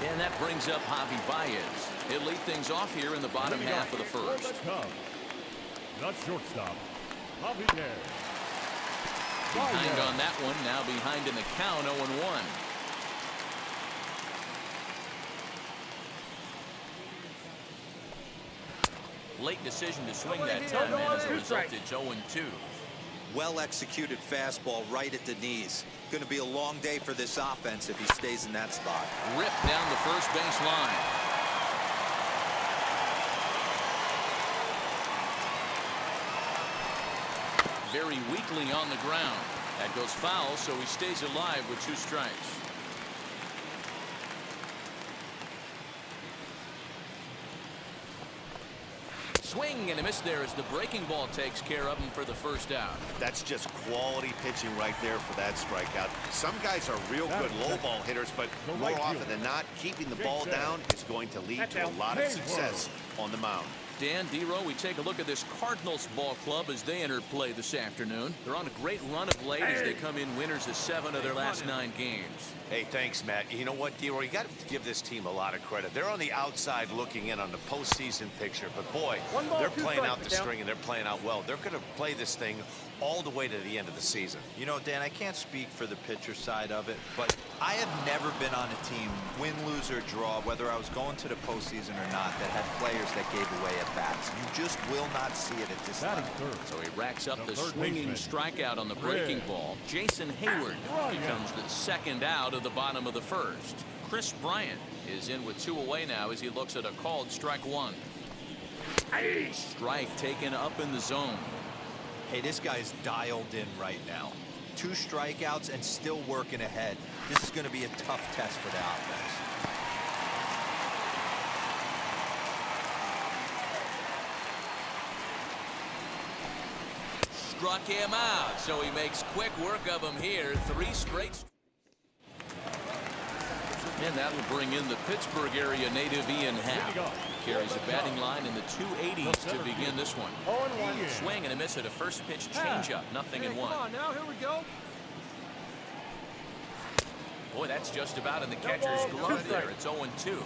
And that brings up Javi Baez. He'll lead things off here in the bottom half of the first. Not shortstop. Javi Baez. Behind on that one, now behind in the count, 0-1. Late decision to swing that time, and as a result, it's 0-2. Well-executed fastball right at the knees. Going to be a long day for this offense if he stays in that spot. Ripped down the first base line. Very weakly on the ground. That goes foul, so he stays alive with 2 strikes. Swing and a miss there as the breaking ball takes care of him for the first out. That's just quality pitching right there for that strikeout. Some guys are real good low ball hitters, but more often than not, keeping the ball down is going to lead to a lot of success on the mound. Dan, D-Row, we take a look at this Cardinals ball club as they enter play this afternoon. They're on a great run of late as they come in winners of 7 of their last 9 games. Hey, thanks, Matt. You know what, D-Row, you got to give this team a lot of credit. They're on the outside looking in on the postseason picture, but boy, they're playing out the string and they're playing out well. They're going to play this thing all the way to the end of the season. You know, Dan, I can't speak for the pitcher side of it, but I have never been on a team, win, lose, or draw, whether I was going to the postseason or not, that had players that gave away at-bats. You just will not see it at this level. So he racks up the swinging strikeout on the breaking ball. Jason Hayward becomes the second out of the bottom of the first. Chris Bryant is in with 2 away now as he looks at a called strike 1. Strike taken up in the zone. Hey, this guy's dialed in right now. 2 strikeouts and still working ahead. This is going to be a tough test for the offense. Struck him out, so he makes quick work of him here. 3 straight. And that will bring in the Pittsburgh area native Ian Happ. Carries a batting line in the 280s to begin this one. Swing and a miss at a first pitch changeup. 0-1. Now here we go. Boy, that's just about in the catcher's glove there. It's 0-2.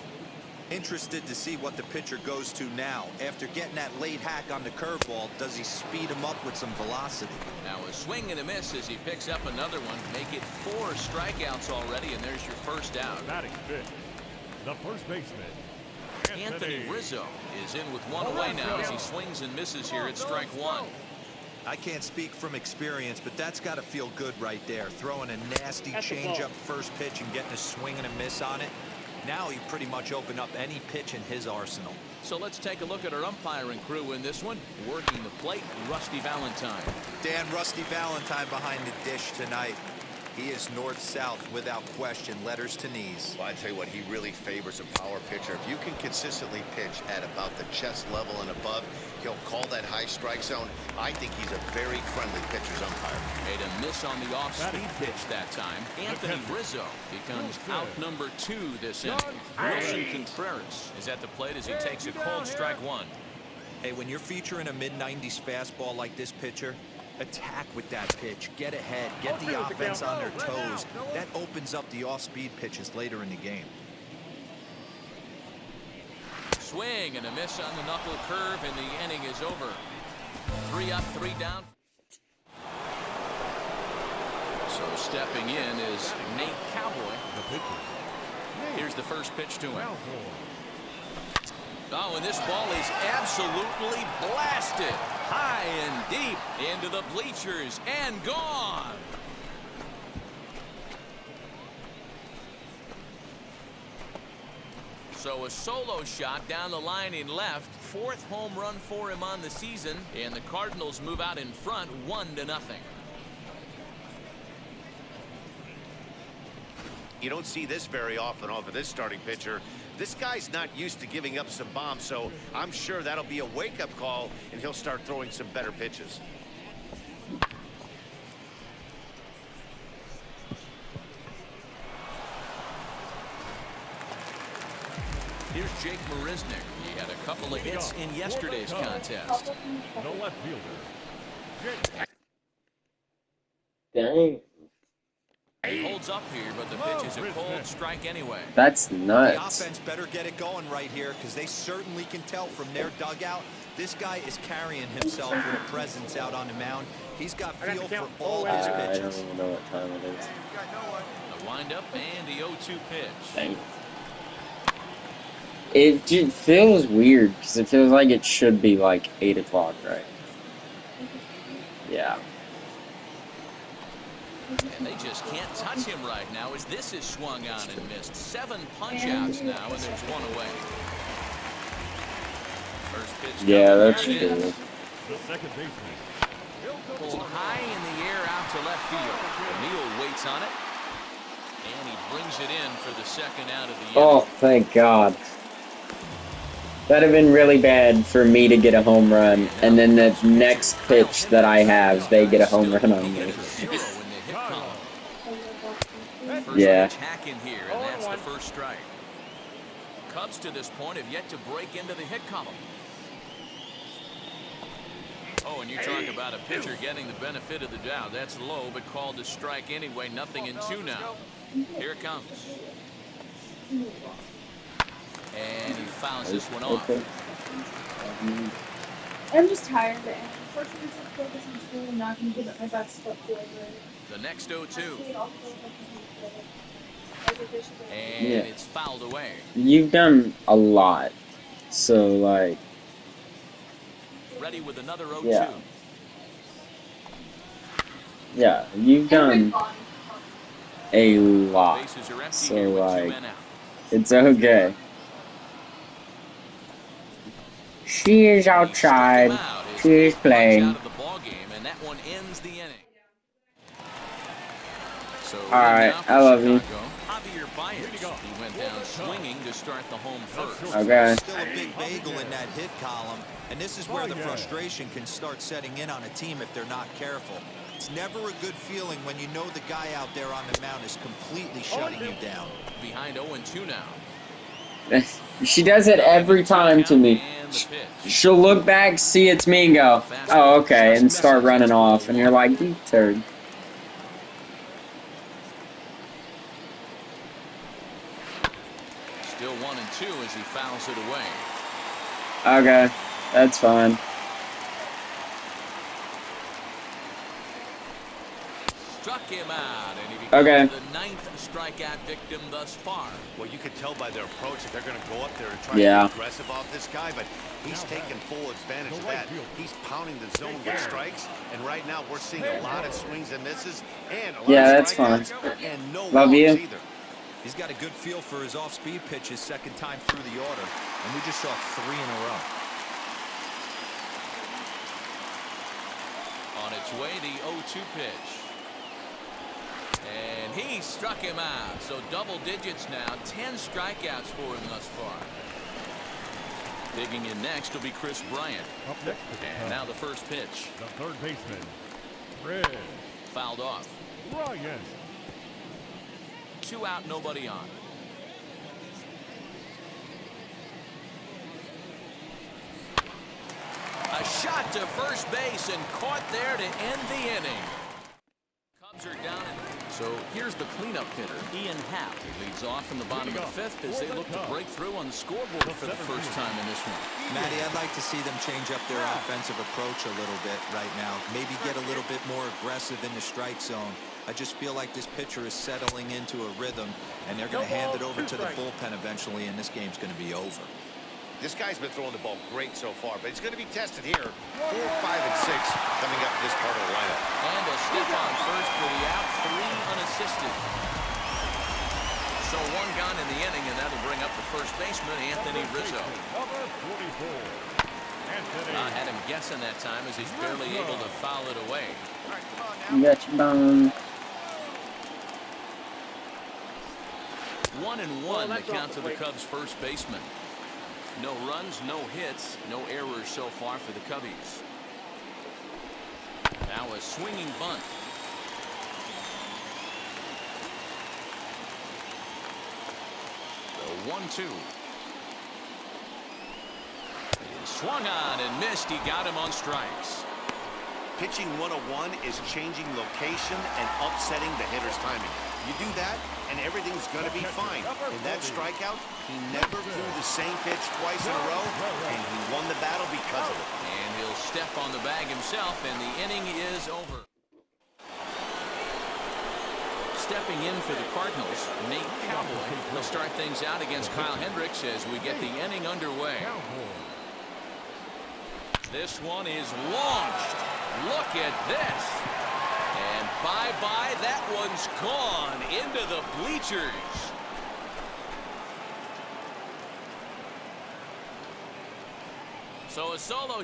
Interested to see what the pitcher goes to now. After getting that late hack on the curveball, does he speed him up with some velocity? Now a swing and a miss as he picks up another one. Make it 4 strikeouts already, and there's your first out. Batting fifth, the first baseman, Anthony Rizzo is in with 1 away now as he swings and misses here at strike 1. I can't speak from experience, but that's got to feel good right there. Throwing a nasty changeup first pitch and getting a swing and a miss on it. Now he pretty much opened up any pitch in his arsenal. So let's take a look at our umpiring crew in this one. Working the plate, Rusty Valentine. Dan, Rusty Valentine behind the dish tonight. He is north-south without question, letters to knees. Well, I tell you what, he really favors a power pitcher. If you can consistently pitch at about the chest level and above, he'll call that high strike zone. I think he's a very friendly pitcher's umpire. Made a miss on the off-speed pitch that time. Anthony Rizzo becomes out number 2 this inning. Wilson Contreras is at the plate as he takes a cold strike 1. Hey, when you're featuring a mid-90s fastball like this pitcher, attack with that pitch, get ahead, get the offense on their toes. That opens up the off-speed pitches later in the game. Swing and a miss on the knuckle curve, and the inning is over. 3 up, 3 down. So stepping in is Nate Cowboy. Here's the first pitch to him. Oh, and this ball is absolutely blasted. High and deep into the bleachers and gone. So a solo shot down the line in left. 4th home run for him on the season. And the Cardinals move out in front 1-0. You don't see this very often off of this starting pitcher. This guy's not used to giving up some bombs, so I'm sure that'll be a wake-up call, and he'll start throwing some better pitches. Here's Jake Marisnick. He had a couple of hits in yesterday's contest. The left fielder, Dang. He holds holds up here, but the pitch is a cold strike anyway. That's The nuts. offense better get it going right here because they certainly can tell from their dugout. This guy is carrying himself with a presence out on the mound. He's got feel for all his I don't pitches. even know what time it is. The windup and the 0-2 pitch. Dang. It just feels weird because it feels like it should be like 8 o'clock, right? Yeah. And they just can't touch him right now as this is swung on and missed. 7 punch-outs now, and there's 1 away. First pitch. Yeah, that's There it is. true. The second baseman. Pulled high in the air out to left field. O'Neill waits on it, and he brings it in for the second out of the inning. Oh, thank God. That'd have been really bad for me to get a home run, and then the next pitch that I have, they get a home run on me. Yeah. Hack in here, and that's the first strike. Cubs to this point have yet to break into the hit column. Oh, and you talk about a pitcher getting the benefit of the doubt. That's low, but called a strike anyway. 0-2 now. Here it comes. And he fouls this one off. I'm just tired, and unfortunately, I'm focused on school and not going to give it my best foot forward. The next 0-2. And Yeah. it's fouled away. You've done a lot, so like, Ready with another 0-2. yeah, you've done a lot, Bases are empty so here with 2 like, men out. it's okay. She is outside. She is playing. Out of the ball game, and that one ends the inning. So Alright, I love you. Javier Baez. He went down swinging to start the home first. Okay. Still a big bagel in that hit column, and this is where the frustration can start setting in on a team if they're not careful. It's never a good feeling when you know the guy out there on the mound is completely shutting you down. Behind 0-2 now. She does it every time to me. And the pitch. She'll look back, see it's me, and go, oh, okay, and start running off. And you're like, you turd. Still 1-2 as he fouls it away. Okay, that's fine. Struck him out, and he becomes Okay. the 9th strikeout victim thus far. Well, you could tell by their approach that they're going to go up there and try Yeah. to be aggressive off this guy, but he's taking full advantage of that. He's pounding the zone with strikes, and right now we're seeing a lot of swings and misses, and a lot Yeah, of that's fine. strikeouts, and no Love walks you. either. He's got a good feel for his off-speed pitches second time through the order, and we just saw 3 in a row. On its way, the 0-2 pitch. And he struck him out. So double digits now. 10 strikeouts for him thus far. Digging in next will be Chris Bryant. Up next is And now the first pitch. the third baseman, Fred Fouled off. Bryant. 2 out, nobody on. A shot to first base and caught there to end the inning. Cubs are down. So here's the cleanup hitter, Ian Happ. He leads off in the bottom of the 5th as they look to break through on the scoreboard for the first time in this one. Matty, I'd like to see them change up their offensive approach a little bit right now. Maybe get a little bit more aggressive in the strike zone. I just feel like this pitcher is settling into a rhythm, and they're going to hand it over to the bullpen eventually, and this game's going to be over. This guy's been throwing the ball great so far, but he's going to be tested here. 4, 5, and 6 coming up in this part of the lineup. And a step on first for the out, 3 unassisted. So 1 gone in the inning, and that'll bring up the first baseman, Anthony Rizzo. Number 44, Anthony. I had him guessing that time as he's barely able to foul it away. You got your bone. 1-1 the count to the Cubs' first baseman. No runs, no hits, no errors so far for the Cubbies. Now a swinging bunt. The 1-2. He swung on and missed. He got him on strikes. Pitching 101 is changing location and upsetting the hitter's timing. You do that, and everything's going to be fine. In that strikeout, he never threw the same pitch twice in a row, and he won the battle because of it. And he'll step on the bag himself, and the inning is over. Stepping in for the Cardinals, Nate Cowboy will start things out against Kyle Hendricks as we get the inning underway. This one is launched. Look at this. And bye-bye, that one's gone into the bleachers. So a solo